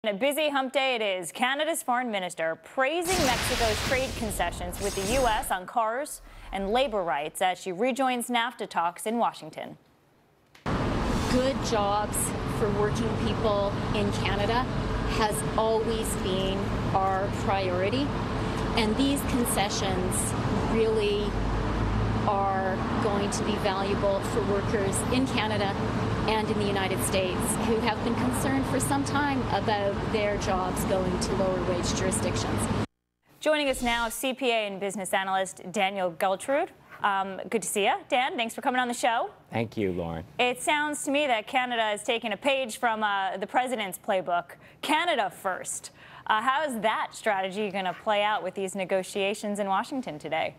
A busy hump day it is. Canada's foreign minister praising Mexico's trade concessions with the U.S. on cars and labor rights as she rejoins NAFTA talks in Washington. Good jobs for working people in Canada has always been our priority, and these concessions really are going to be valuable for workers in Canada and in the United States who have been concerned for some time about their jobs going to lower wage jurisdictions. Joining us now, CPA and business analyst Daniel Geltrude. Good to see you, Dan. Thanks for coming on the show. Thank you, Lauren. It sounds to me that Canada has taken a page from the president's playbook, Canada first. How is that strategy going to play out with these negotiations in Washington today?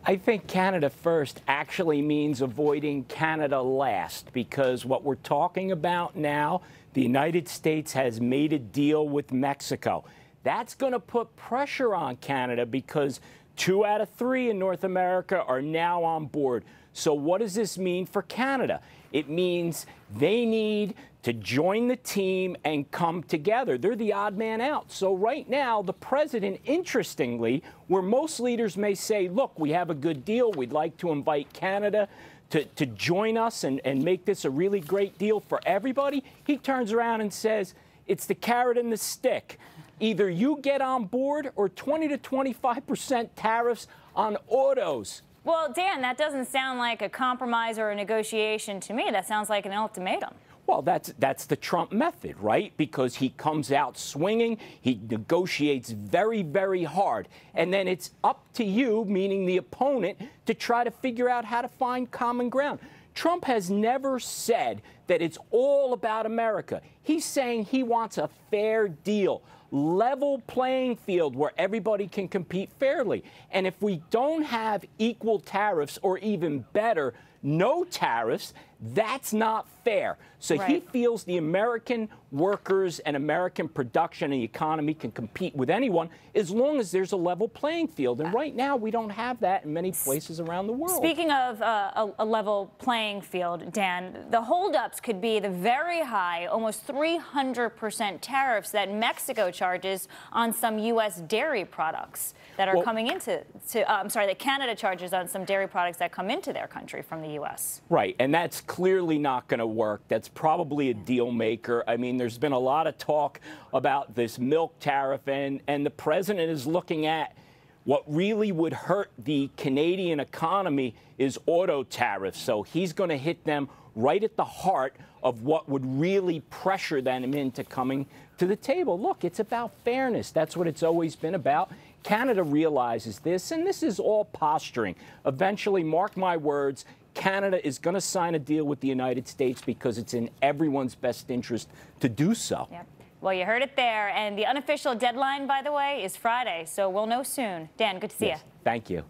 I think Canada first actually means avoiding Canada last, because what we're talking about now, the United States has made a deal with Mexico. That's going to put pressure on Canada because 2 out of 3 in North America are now on board. So what does this mean for Canada? It means they need to join the team and come together. They're the odd man out. So right now, the president, interestingly, where most leaders may say, look, we have a good deal, we'd like to invite Canada to join us and make this a really great deal for everybody, he turns around and says, it's the carrot and the stick. Either you get on board or 20 to 25% tariffs on autos. Well, Dan, that doesn't sound like a compromise or a negotiation to me. That sounds like an ultimatum. Well, that's the Trump method, right? Because he comes out swinging, he negotiates very, very hard, and then it's up to you, meaning the opponent, to try to figure out how to find common ground. Trump has never said that it's all about America. He's saying he wants a fair deal, level playing field where everybody can compete fairly. And if we don't have equal tariffs, or even better, no tariffs, that's not fair. So right. He feels the American workers and American production and the economy can compete with anyone as long as there's a level playing field. And right now, we don't have that in many places around the world. Speaking of a level playing field, Dan, the holdups could be the very high, almost 300% tariffs that Mexico charges on some U.S. dairy products that are coming into, that Canada charges on some dairy products that come into their country from the U.S. Right, and that's clearly not going to work. That's probably a deal maker. I mean, there's been a lot of talk about this milk tariff, and the president is looking at what really would hurt the Canadian economy is auto tariffs. So he's going to hit them right at the heart of what would really pressure them into coming to the table. Look, it's about fairness. That's what it's always been about. Canada realizes this, and this is all posturing. Eventually, mark my words, Canada is going to sign a deal with the United States because it's in everyone's best interest to do so. Yep. Well, you heard it there. And the unofficial deadline, by the way, is Friday, so we'll know soon. Dan, good to see you. Thank you.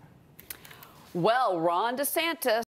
Well, Ron DeSantis